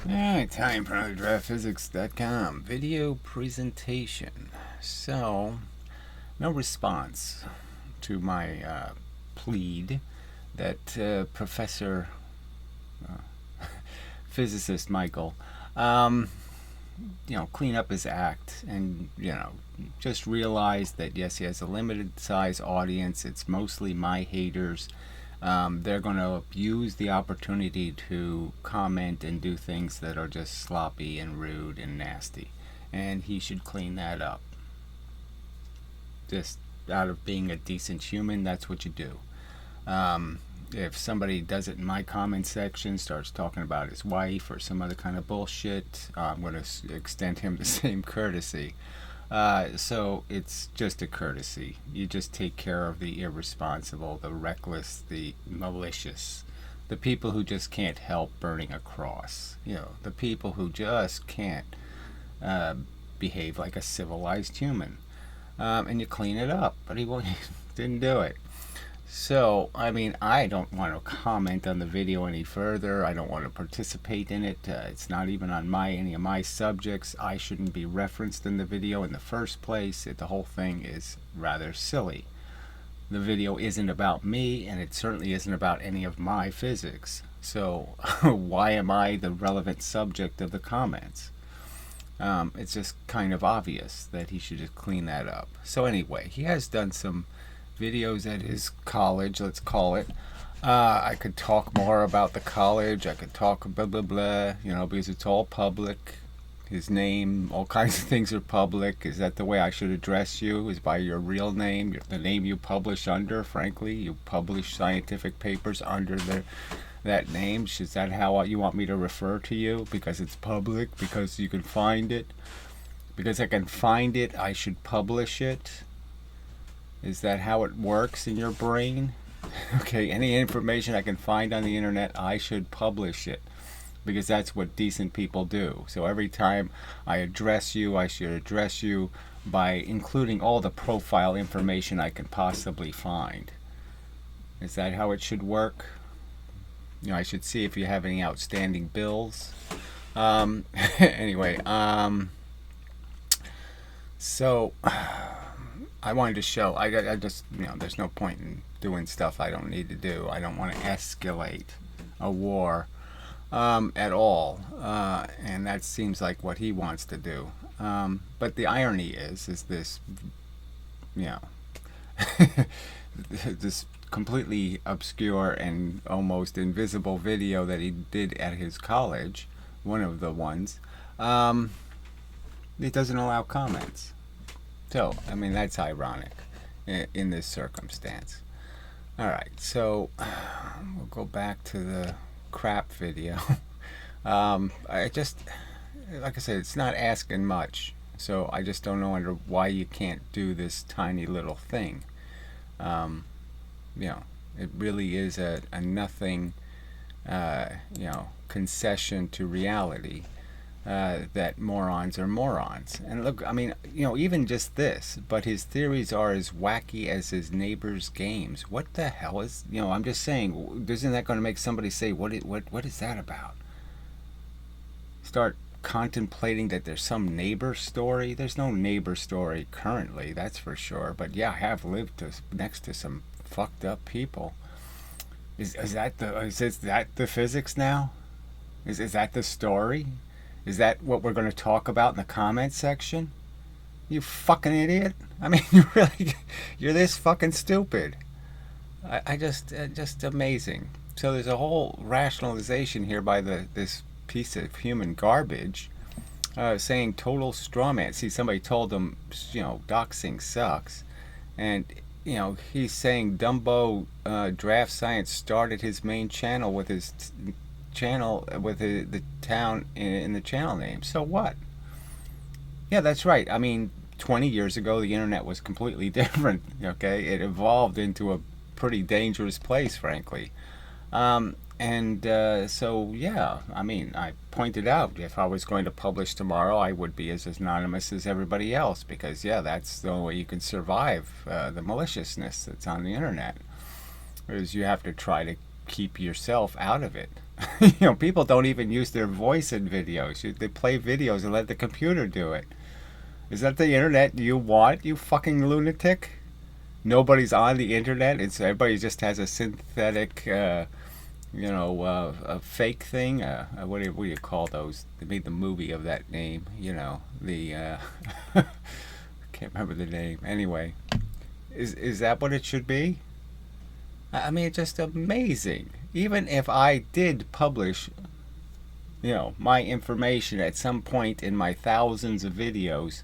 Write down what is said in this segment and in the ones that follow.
Alright, time for another draftphysics.com video presentation. So, no response to my plead that Professor Physicist Michael, clean up his act and, just realize that yes, he has a limited size audience. It's mostly my haters. They're going to abuse the opportunity to comment and do things that are just sloppy and rude and nasty. And he should clean that up. Just out of being a decent human, that's what you do. If somebody does it in my comment section, starts talking about his wife or some other kind of bullshit, I'm going to extend him the same courtesy. So it's just a courtesy. You just take care of the irresponsible, the reckless, the malicious, the people who just can't help burning a cross. The people who just can't behave like a civilized human. And you clean it up, but he didn't do it. So, I don't want to comment on the video any further. I don't want to participate in it. It's not even on any of my subjects. I shouldn't be referenced in the video in the first place. The whole thing is rather silly. The video isn't about me, and it certainly isn't about any of my physics. So, why am I the relevant subject of the comments? It's just kind of obvious that he should just clean that up. So anyway, he has done some videos at his college, let's call it. I could talk more about the college. I could talk blah blah blah, because it's all public. His name, all kinds of things are public. Is that the way I should address you? Is by your real name, the name you publish under? Frankly, you publish scientific papers under that name. Is that how you want me to refer to you? Because it's public? Because you can find it? Because I can find it, I should publish it? Is that how it works in your brain? Okay, any information I can find on the internet, I should publish it. Because that's what decent people do. So every time I address you, I should address you by including all the profile information I can possibly find. Is that how it should work? I should see if you have any outstanding bills. Anyway, so I wanted to show, I just, there's no point in doing stuff I don't need to do. I don't want to escalate a war at all, and that seems like what he wants to do. But the irony is this, this completely obscure and almost invisible video that he did at his college, one of the ones, it doesn't allow comments. So, that's ironic in this circumstance. Alright, so we'll go back to the crap video. I just, like I said, it's not asking much. So I just don't know why you can't do this tiny little thing. It really is a nothing, concession to reality. That morons are morons. And look, even just this, but his theories are as wacky as his neighbor's games. What the hell is, I'm just saying, isn't that going to make somebody say, what is that about? Start contemplating that there's some neighbor story. There's no neighbor story currently, that's for sure. But yeah, I have lived next to some fucked up people. Is that the physics now? Is that the story? Is that what we're going to talk about in the comments section? You fucking idiot. You're this fucking stupid. I just amazing. So there's a whole rationalization here by this piece of human garbage, saying total straw man. See, somebody told him, doxing sucks. And, he's saying Dumbo Draft Science started his main channel with his channel with the town in the channel name. So what? Yeah, that's right. 20 years ago the internet was completely different. Okay, it evolved into a pretty dangerous place, frankly. So yeah, I pointed out if I was going to publish tomorrow, I would be as anonymous as everybody else, because yeah, that's the only way you can survive the maliciousness that's on the internet. Is you have to try to keep yourself out of it. You know, people don't even use their voice in videos. They play videos and let the computer do it. Is that the internet you want, you fucking lunatic? Nobody's on the internet. Everybody just has a synthetic, a fake thing. What do you call those? They made the movie of that name. You know, the I can't remember the name. Anyway, is that what it should be? I mean, it's just amazing. Even if I did publish, my information at some point in my thousands of videos,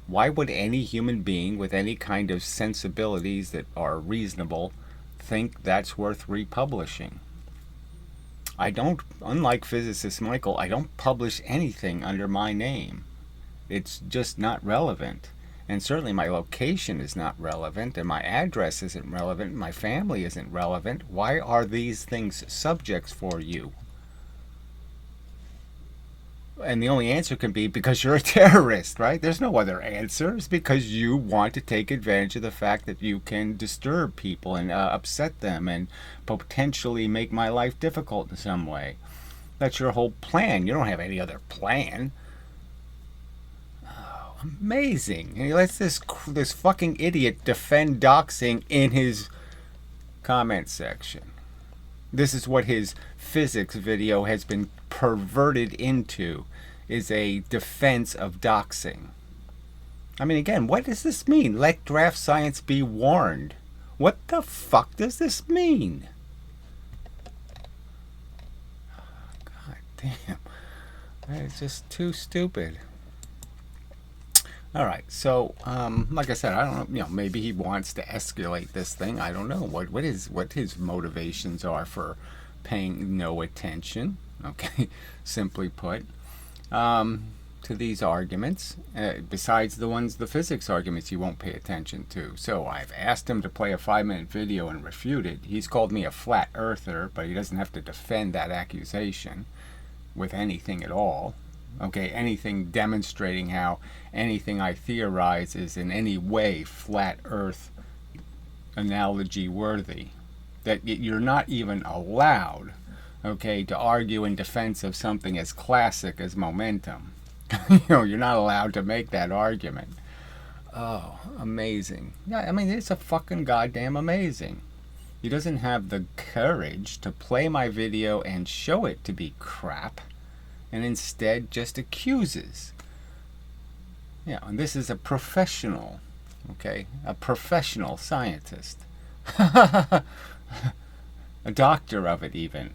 why would any human being with any kind of sensibilities that are reasonable think that's worth republishing? I don't, unlike Physicist Michael, I don't publish anything under my name. It's just not relevant. And certainly my location is not relevant, and my address isn't relevant, my family isn't relevant. Why are these things subjects for you? And the only answer can be because you're a terrorist, right? There's no other answer. It's because you want to take advantage of the fact that you can disturb people and upset them and potentially make my life difficult in some way. That's your whole plan. You don't have any other plan. Oh, amazing. And he lets this fucking idiot defend doxing in his comment section. This is what his physics video has been perverted into, is a defense of doxing. I mean, again, what does this mean? Let draft science be warned. What the fuck does this mean? God damn. It's just too stupid. All right, so like I said, I don't know. Maybe he wants to escalate this thing. I don't know what his motivations are for paying no attention. Okay, simply put, to these arguments, besides the physics arguments, you won't pay attention to. So I've asked him to play a 5-minute video and refute it. He's called me a flat earther, but he doesn't have to defend that accusation with anything at all. Okay, anything demonstrating how anything I theorize is in any way flat earth analogy worthy. That you're not even allowed, okay, to argue in defense of something as classic as momentum. You're not allowed to make that argument. Oh, amazing. Yeah, I mean, it's a fucking goddamn amazing. He doesn't have the courage to play my video and show it to be crap, and instead just accuses. And this is a professional, okay, a professional scientist. A doctor of it even.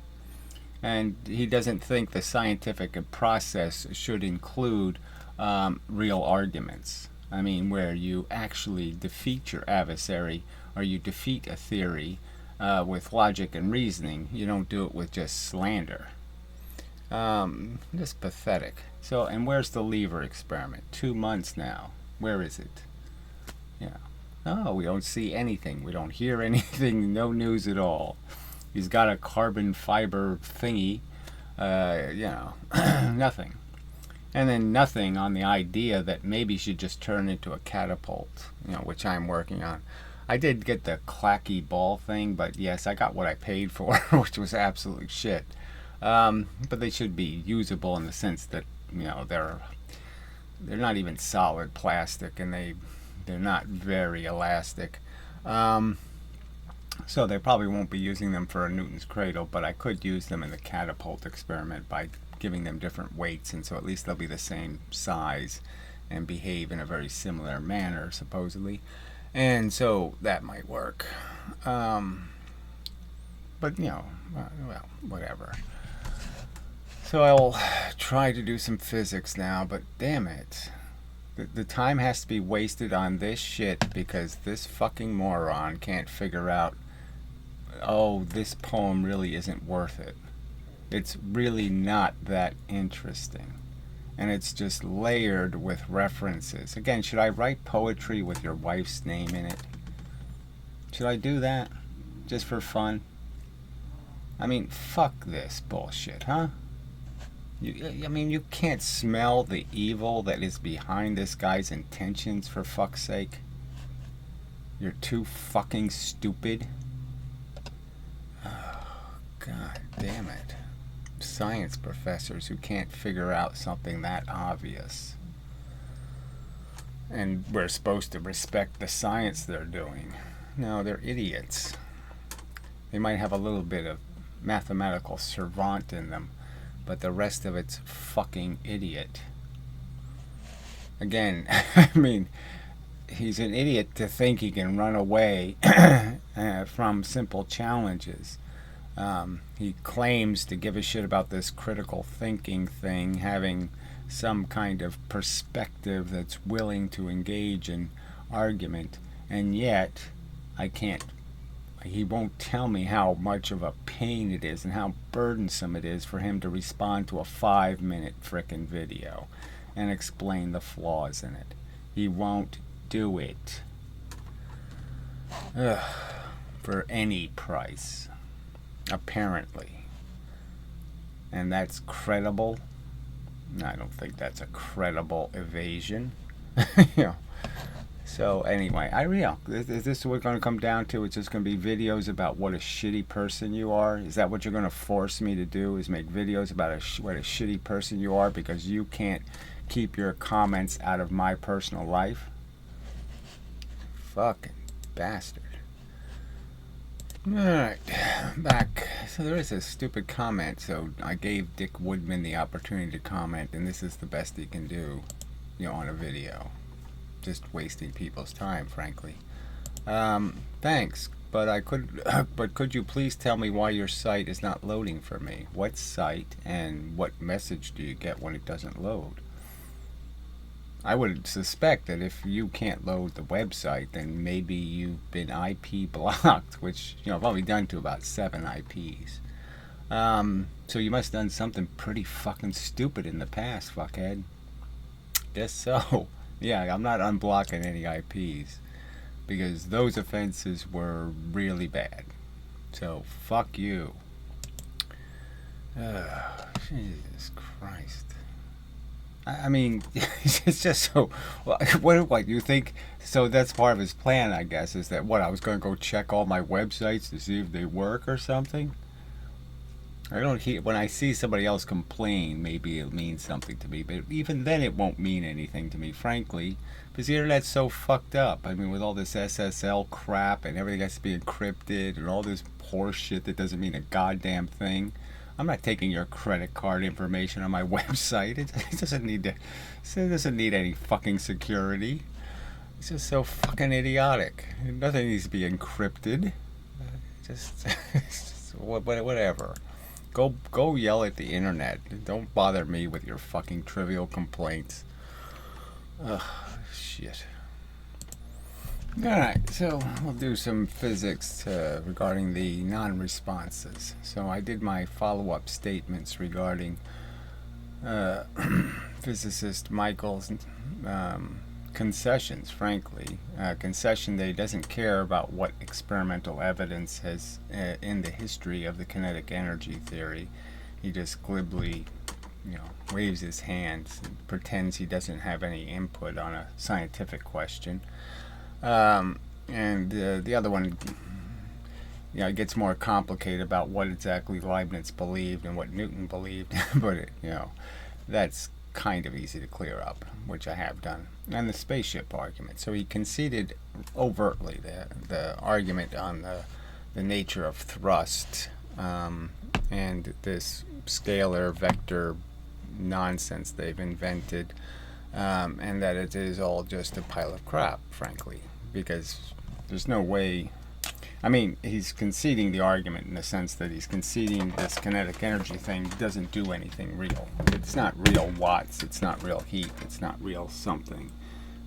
And he doesn't think the scientific process should include real arguments. I mean, where you actually defeat your adversary, or you defeat a theory with logic and reasoning. You don't do it with just slander. Just pathetic. So, and where's the lever experiment? 2 months now. Where is it? Oh, we don't see anything. We don't hear anything. No news at all. He's got a carbon fiber thingy. Nothing. And then nothing on the idea that maybe he should just turn into a catapult, which I'm working on. I did get the clacky ball thing, but yes, I got what I paid for, which was absolute shit. But they should be usable in the sense that, they're not even solid plastic, and they're not very elastic. So they probably won't be using them for a Newton's cradle, but I could use them in the catapult experiment by giving them different weights, and so at least they'll be the same size and behave in a very similar manner, supposedly. And so that might work. But, whatever. So I'll try to do some physics now, but damn it. The time has to be wasted on this shit because this fucking moron can't figure out, oh, this poem really isn't worth it. It's really not that interesting. And it's just layered with references. Again, should I write poetry with your wife's name in it? Should I do that? Just for fun? I mean, fuck this bullshit, huh? You can't smell the evil that is behind this guy's intentions, for fuck's sake. You're too fucking stupid. Oh, God damn it. Science professors who can't figure out something that obvious. And we're supposed to respect the science they're doing. No, they're idiots. They might have a little bit of mathematical savant in them, but the rest of it's fucking idiot. Again, I mean, he's an idiot to think he can run away from simple challenges. He claims to give a shit about this critical thinking thing, having some kind of perspective that's willing to engage in argument, and yet he won't tell me how much of a pain it is and how burdensome it is for him to respond to a 5-minute frickin' video and explain the flaws in it. He won't do it. For any price, apparently. And that's credible? I don't think that's a credible evasion. You know. So anyway, is this what we're going to come down to? It's just going to be videos about what a shitty person you are? Is that what you're going to force me to do, is make videos about what a shitty person you are because you can't keep your comments out of my personal life? Fucking bastard. Alright, back. So there is a stupid comment, so I gave Dick Woodman the opportunity to comment, and this is the best he can do, on a video. Just wasting people's time, frankly. Thanks, but could you please tell me why your site is not loading for me? What site, and what message do you get when it doesn't load? I would suspect that if you can't load the website, then maybe you've been IP blocked, which, I've only done to about 7 IPs. So you must have done something pretty fucking stupid in the past, fuckhead. Guess so. Yeah, I'm not unblocking any IPs, because those offenses were really bad. So, fuck you. Jesus Christ. I mean, it's just so. What you think? So that's part of his plan, I guess, is that I was going to go check all my websites to see if they work or something. I don't hear when I see somebody else complain. Maybe it means something to me, but even then, it won't mean anything to me, frankly, because the internet's so fucked up. I mean, with all this SSL crap and everything has to be encrypted and all this horse shit that doesn't mean a goddamn thing. I'm not taking your credit card information on my website. It doesn't need any fucking security. It's just so fucking idiotic. Nothing needs to be encrypted. Just whatever. Go yell at the internet. Don't bother me with your fucking trivial complaints. Ugh, shit. Alright, so we'll do some physics regarding the non-responses. So I did my follow-up statements regarding physicist Michael's concessions, frankly. Concession that he doesn't care about what experimental evidence has in the history of the kinetic energy theory. He just glibly, waves his hands and pretends he doesn't have any input on a scientific question. And the other one, it gets more complicated about what exactly Leibniz believed and what Newton believed, but that's kind of easy to clear up, which I have done. And the spaceship argument. So he conceded overtly the argument on the nature of thrust and this scalar vector nonsense they've invented. And that it is all just a pile of crap, frankly, because there's no way. I mean, he's conceding the argument in the sense that he's conceding this kinetic energy thing doesn't do anything real. It's not real watts, it's not real heat, it's not real something.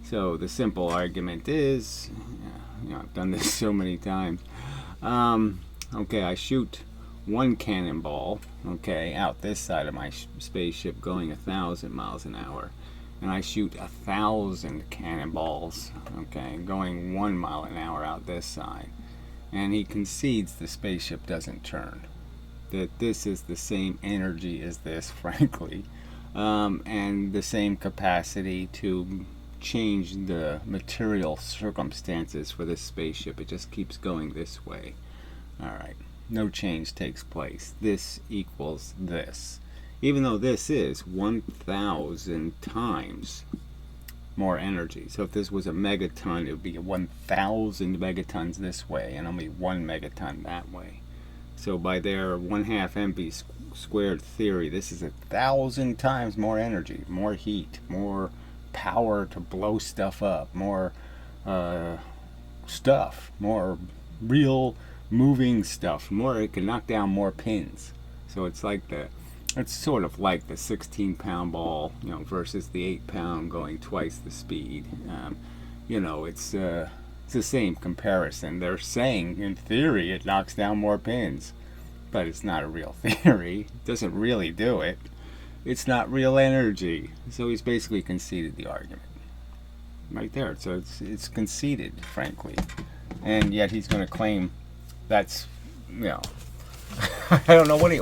So the simple argument is, I've done this so many times. Okay, I shoot one cannonball, out this side of my spaceship going 1,000 miles an hour. And I shoot 1,000 cannonballs, going 1 mile an hour out this side. And he concedes the spaceship doesn't turn. That this is the same energy as this, frankly. And the same capacity to change the material circumstances for this spaceship. It just keeps going this way. Alright. no change takes place. This equals this. Even though this is 1,000 times more energy. So if this was a megaton, it would be 1,000 megatons this way and only 1 megaton that way. So by their 1/2 mv squared theory, this is 1,000 times more energy, more heat, more power to blow stuff up, more stuff, more real moving stuff, more, it can knock down more pins. So it's like it's sort of like the 16-pound ball, you know, versus the 8-pound going twice the speed. You know, it's the same comparison. They're saying in theory it knocks down more pins, but it's not a real theory. It doesn't really do it. It's not real energy. So he's basically conceded the argument right there. So it's conceded, frankly, and yet he's going to claim that's, you know, I don't know he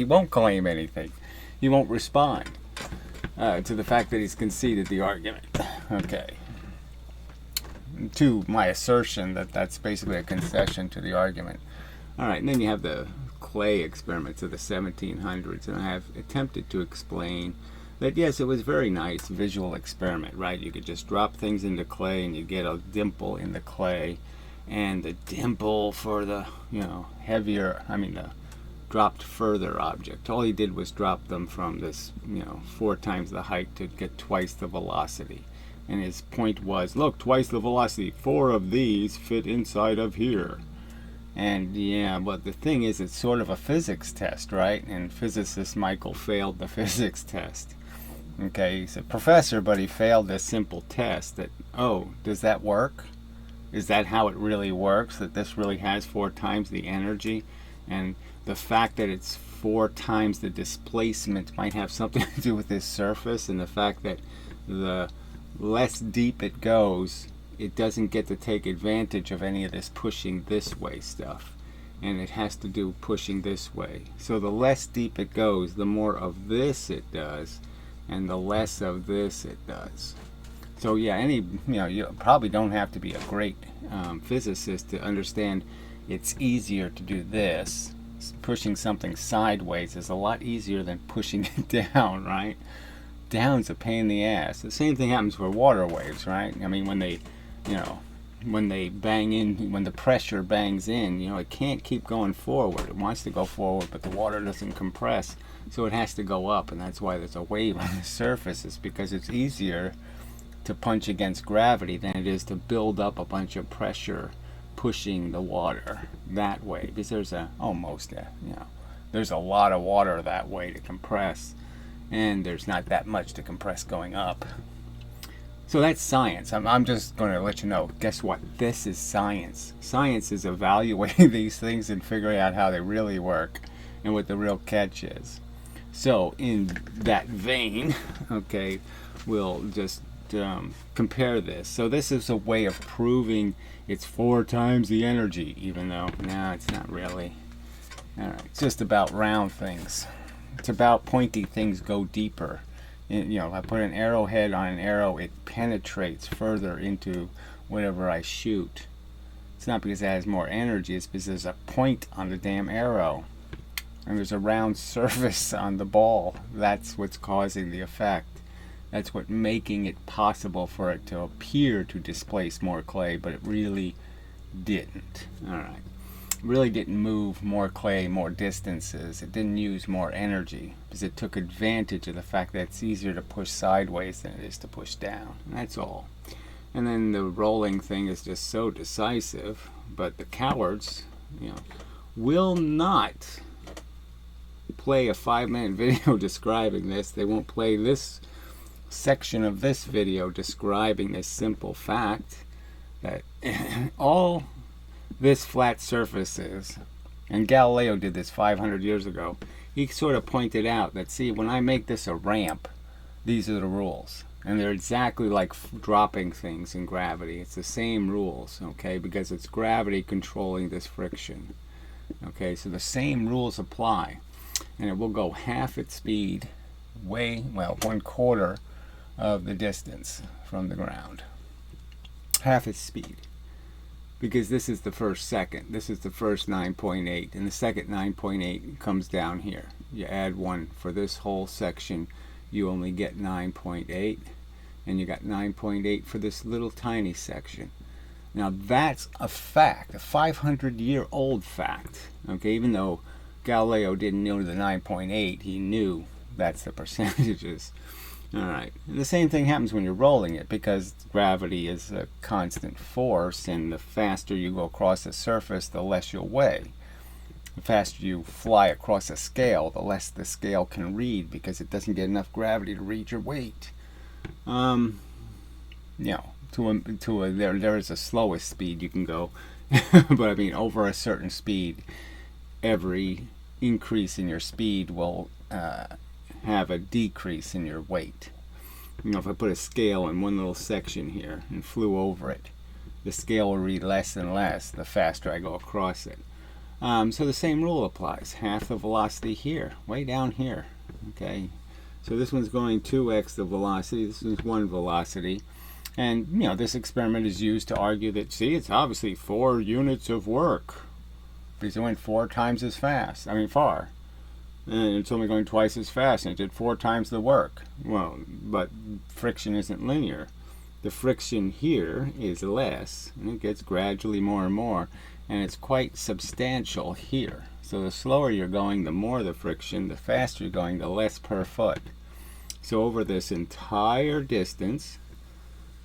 won't claim anything. He won't respond to the fact that he's conceded the argument. Okay. To my assertion that that's basically a concession to the argument. All right, and then you have the clay experiments of the 1700s, and I have attempted to explain that yes, it was a very nice visual experiment, right? You could just drop things into clay and you get a dimple in the clay, and the dimple for the, you know, heavier, the dropped further object. All he did was drop them from this, you know, 4 times the height to get twice the velocity. And his point was, look, twice the velocity, 4 of these fit inside of here. And yeah, but the thing is, it's sort of a physics test, right? And physicist Michael failed the physics test. Okay, he's a professor, but he failed this simple test that, oh, does that work? Is that how it really works? That this really has 4 times the energy? And the fact that it's 4 times the displacement might have something to do with this surface, and the fact that the less deep it goes, it doesn't get to take advantage of any of this pushing this way stuff, and it has to do pushing this way. So the less deep it goes, the more of this it does, and the less of this it does. So yeah, you probably don't have to be a great physicist to understand it's easier to do this. Pushing something sideways is a lot easier than pushing it down, right? Down's a pain in the ass. The same thing happens for water waves, right? I mean, when they, when they bang in, when the pressure bangs in, it can't keep going forward. It wants to go forward, but the water doesn't compress, so it has to go up, and that's why there's a wave on the surface. It's because it's easier to punch against gravity than it is to build up a bunch of pressure pushing the water that way, because there's there's a lot of water that way to compress, and there's not that much to compress going up. So that's science. I'm just going to let you know, guess what? This is science. Science is evaluating these things and figuring out how they really work and what the real catch is. So in that vein, okay, we'll just compare this. So this is a way of proving it's 4 times the energy, even though, no, it's not really. All right, it's just about round things. It's about pointy things go deeper. I put an arrowhead on an arrow, it penetrates further into whatever I shoot. It's not because it has more energy, it's because there's a point on the damn arrow. And there's a round surface on the ball. That's what's causing the effect. That's what making it possible for it to appear to displace more clay, but it really didn't. All right. It really didn't move more clay more distances. It didn't use more energy because it took advantage of the fact that it's easier to push sideways than it is to push down. That's all. And then the rolling thing is just so decisive, but the cowards, will not play a 5-minute video describing this. They won't play this section of this video describing this simple fact that all this flat surface is, and Galileo did this 500 years ago. He sort of pointed out that, see, when I make this a ramp, these are the rules, and they're exactly like dropping things in gravity. It's the same rules, okay, because it's gravity controlling this friction. Okay, so the same rules apply, and it will go half its speed, 1/4 of the distance from the ground. Half its speed. because this is the first second. This is the first 9.8, and the second 9.8 comes down here. You add 1 for this whole section, you only get 9.8, and you got 9.8 for this little tiny section. Now that's a fact, a 500-year-old fact. Okay, even though Galileo didn't know the 9.8, he knew that's the percentages. All right, and the same thing happens when you're rolling it, because gravity is a constant force, and the faster you go across the surface, the less you'll weigh. The faster you fly across a scale, the less the scale can read, because it doesn't get enough gravity to read your weight. You know, there is a slowest speed you can go, but I mean, over a certain speed, every increase in your speed will have a decrease in your weight. You know, if I put a scale in one little section here and flew over it, the scale will read less and less the faster I go across it. So the same rule applies. Half the velocity here, way down here. Okay, so this one's going 2x the velocity, this one's 1 velocity. And, you know, this experiment is used to argue that, see, it's obviously 4 units of work, because it went 4 times as fast, far. And it's only going twice as fast, and it did 4 times the work. Well, but friction isn't linear. The friction here is less, and it gets gradually more and more, and it's quite substantial here. So the slower you're going, the more the friction, the faster you're going, the less per foot. So over this entire distance,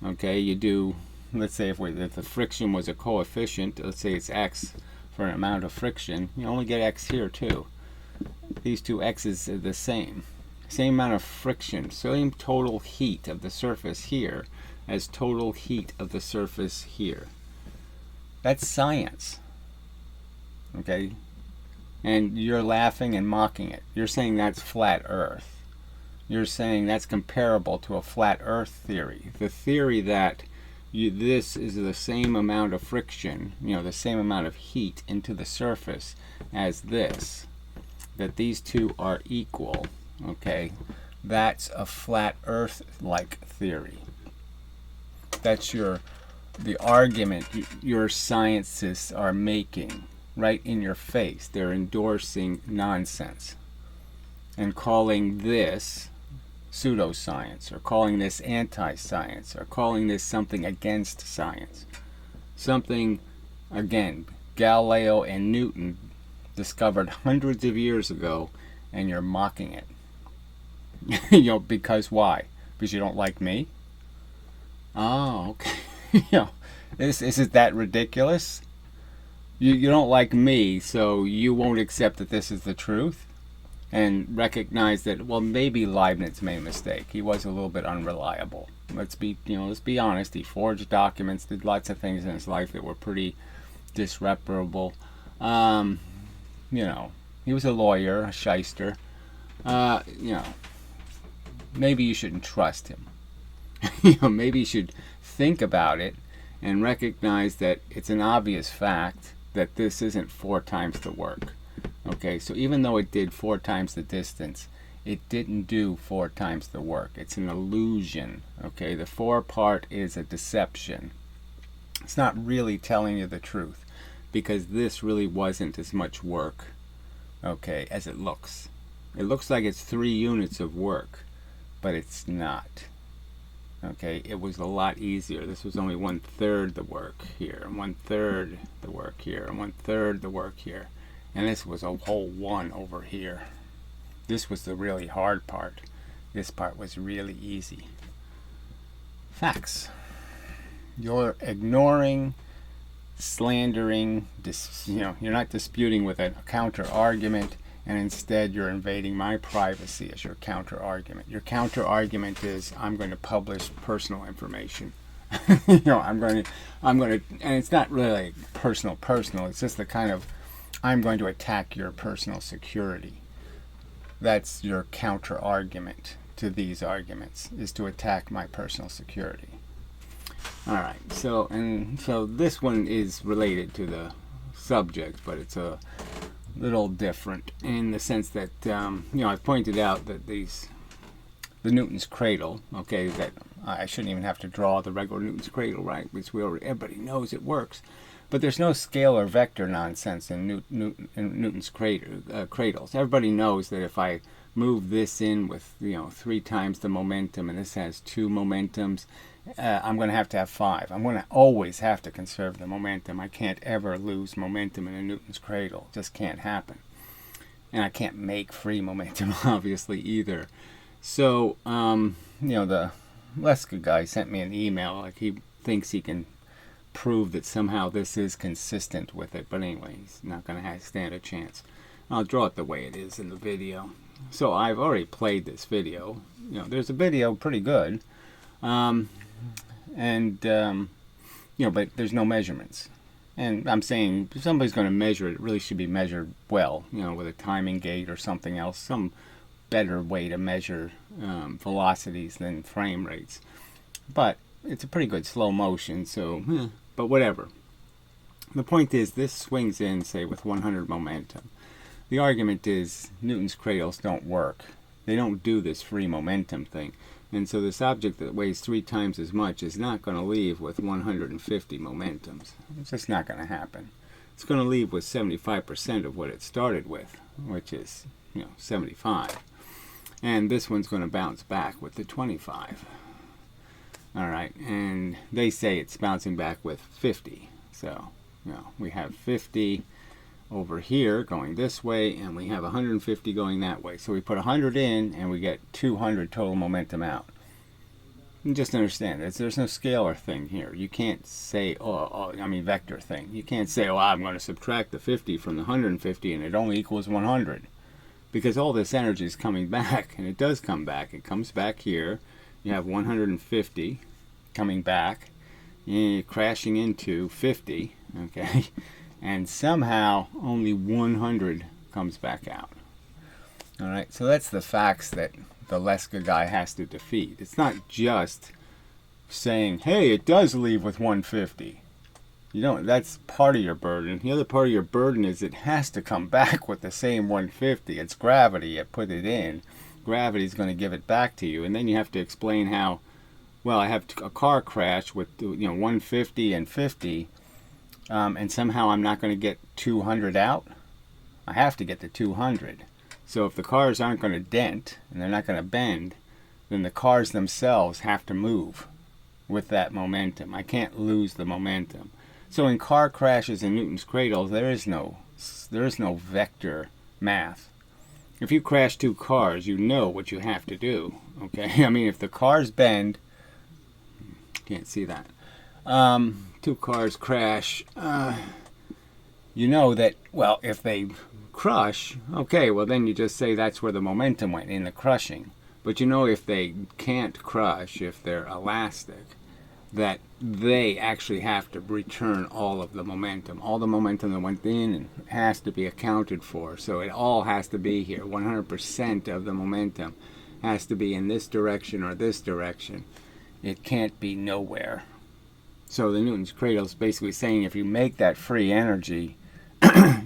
okay, you do, let's say if the friction was a coefficient, let's say it's x for an amount of friction, you only get x here too. These two x's are the same. Same amount of friction, same total heat of the surface here as total heat of the surface here. That's science. Okay? And you're laughing and mocking it. You're saying that's flat Earth. You're saying that's comparable to a flat Earth theory. The theory that this is the same amount of friction, you know, the same amount of heat into the surface as this, that these two are equal, okay, that's a flat Earth-like theory. That's the argument your scientists are making right in your face. They're endorsing nonsense and calling this pseudoscience, or calling this anti-science, or calling this something against science. Something, again, Galileo and Newton discovered hundreds of years ago, and you're mocking it. You know, because why? Because you don't like me? Oh, okay. You know, is that ridiculous? You don't like me, so you won't accept that this is the truth, and recognize that, well, maybe Leibniz made a mistake. He was a little bit unreliable. Let's be honest. He forged documents, did lots of things in his life that were pretty disreputable. You know, he was a lawyer, a shyster. You know, maybe you shouldn't trust him. You know, maybe you should think about it and recognize that it's an obvious fact that this isn't 4 times the work. Okay, so even though it did 4 times the distance, it didn't do 4 times the work. It's an illusion. Okay, the 4 part is a deception. It's not really telling you the truth, because this really wasn't as much work, okay, as it looks. It looks like it's 3 units of work, but it's not. Okay, it was a lot easier. This was only 1/3 the work here, and 1/3 the work here, and 1/3 the work here. And this was a whole 1 over here. This was the really hard part. This part was really easy. Facts. You're ignoring, slandering, you're not disputing with a counter argument, and instead you're invading my privacy as your counter argument. Your counter argument is, I'm going to publish personal information. You know, I'm going to, and it's not really personal. It's just the kind of, I'm going to attack your personal security. That's your counter argument to these arguments, is to attack my personal security. All right, so this one is related to the subject, but it's a little different in the sense that I've pointed out that the Newton's cradle, okay, that I shouldn't even have to draw the regular Newton's cradle, right? Which everybody knows it works. But there's no scalar vector nonsense in Newton's cradles. Everybody knows that if I move this in with 3 times the momentum, and this has 2 momentums, I'm going to have 5. I'm going to always have to conserve the momentum. I can't ever lose momentum in a Newton's cradle. It just can't happen. And I can't make free momentum, obviously, either. So, the Leska guy sent me an email, like he thinks he can prove that somehow this is consistent with it. But anyway, he's not going to stand a chance. I'll draw it the way it is in the video. So I've already played this video. There's a video pretty good. But there's no measurements. And I'm saying if somebody's going to measure it, it really should be measured well, with a timing gate or something else, some better way to measure velocities than frame rates. But it's a pretty good slow motion, so, but whatever. The point is, this swings in, say, with 100 momentum. The argument is Newton's cradles don't work. They don't do this free momentum thing. And so this object that weighs 3 times as much is not going to leave with 150 momentums. It's just not going to happen. It's going to leave with 75% of what it started with, which is, 75. And this one's going to bounce back with the 25. All right, and they say it's bouncing back with 50. So, we have 50 over here going this way, and we have 150 going that way. So we put 100 in, and we get 200 total momentum out. And just understand, there's no scalar thing here. You can't say, vector thing. You can't say, I'm going to subtract the 50 from the 150, and it only equals 100. Because all this energy is coming back, and it does come back. It comes back here. You have 150 coming back, crashing into 50, okay? And somehow only 100 comes back out. All right, so that's the facts that the Leska guy has to defeat. It's not just saying, hey, it does leave with 150. That's part of your burden. The other part of your burden is it has to come back with the same 150. It's gravity. You put it in. Gravity's going to give it back to you. And then you have to explain how, I have a car crash with 150 and 50. And somehow I'm not going to get 200 out. I have to get the 200. So if the cars aren't going to dent and they're not going to bend, then the cars themselves have to move with that momentum. I can't lose the momentum. So in car crashes in Newton's cradles, there is no vector math. If you crash 2 cars, you know what you have to do. Okay, if the cars bend, can't see that. 2 cars crash, you know that, if they crush, okay, then you just say that's where the momentum went, in the crushing. But if they can't crush, if they're elastic, that they actually have to return all of the momentum. All the momentum that went in has to be accounted for. So it all has to be here. 100% of the momentum has to be in this direction or this direction. It can't be nowhere. So the Newton's cradle is basically saying if you make that free energy,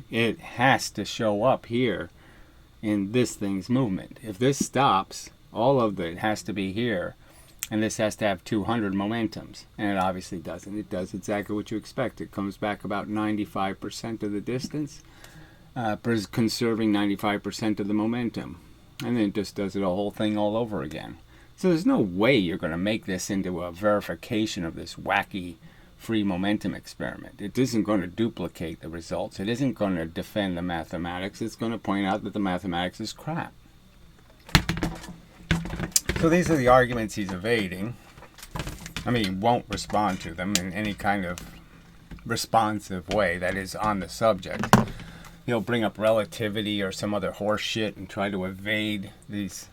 it has to show up here in this thing's movement. If this stops, all of it has to be here, and this has to have 200 momentums. And it obviously doesn't. It does exactly what you expect. It comes back about 95% of the distance, conserving 95% of the momentum. And then it just does it a whole thing all over again. So there's no way you're going to make this into a verification of this wacky free momentum experiment. It isn't going to duplicate the results. It isn't going to defend the mathematics. It's going to point out that the mathematics is crap. So these are the arguments he's evading. He won't respond to them in any kind of responsive way that is on the subject. He'll bring up relativity or some other horse shit and try to evade these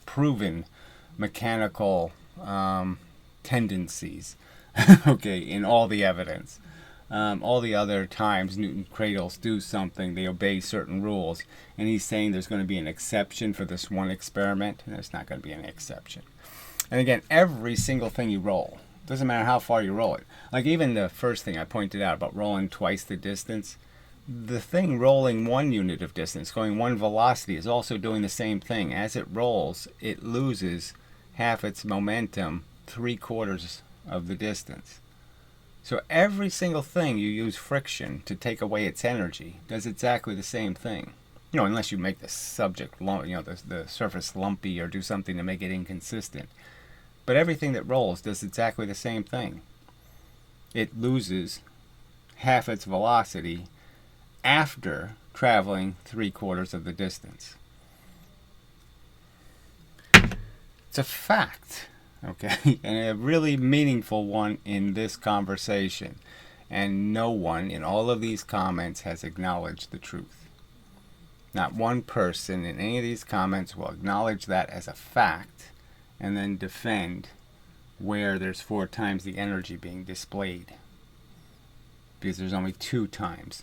proven mechanical tendencies, okay, in all the evidence. All the other times Newton cradles do something, they obey certain rules, and he's saying there's going to be an exception for this one experiment, and there's not going to be any exception. And again, every single thing you roll, doesn't matter how far you roll it, like even the first thing I pointed out about rolling twice the distance, the thing rolling 1 unit of distance, going 1 velocity, is also doing the same thing. As it rolls, it loses half its momentum 3/4 of the distance. So every single thing you use friction to take away its energy does exactly the same thing. Unless you make the subject, the surface lumpy or do something to make it inconsistent. But everything that rolls does exactly the same thing. It loses half its velocity after traveling 3/4 of the distance. It's a fact, okay, and a really meaningful one in this conversation. And no one in all of these comments has acknowledged the truth. Not one person in any of these comments will acknowledge that as a fact and then defend where there's 4 times the energy being displayed. Because there's only 2 times.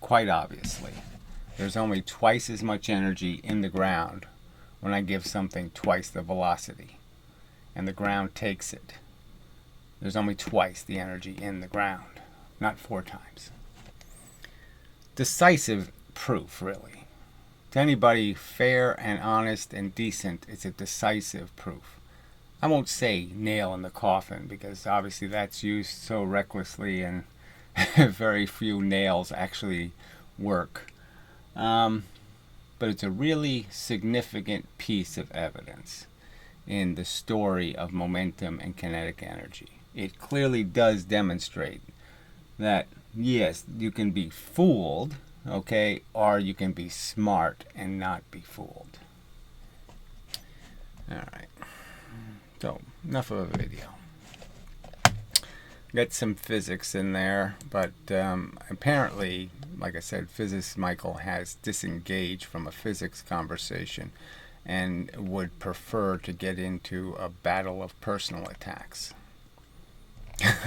Quite obviously. There's only twice as much energy in the ground when I give something twice the velocity. And the ground takes it. There's only twice the energy in the ground, not 4 times. Decisive proof, really. To anybody fair and honest and decent, it's a decisive proof. I won't say nail in the coffin, because obviously that's used so recklessly and very few nails actually work. But it's a really significant piece of evidence in the story of momentum and kinetic energy. It clearly does demonstrate that, yes, you can be fooled, okay, or you can be smart and not be fooled. Alright, so enough of a video. Got some physics in there, but apparently, like I said, PhysicistMichael has disengaged from a physics conversation and would prefer to get into a battle of personal attacks.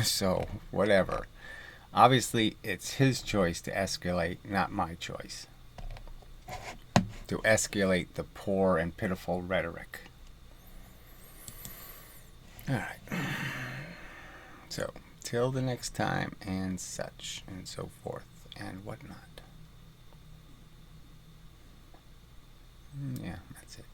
So, whatever. Obviously, it's his choice to escalate, not my choice. To escalate the poor and pitiful rhetoric. Alright. So, till the next time, and such, and so forth, and whatnot. Yeah, that's it.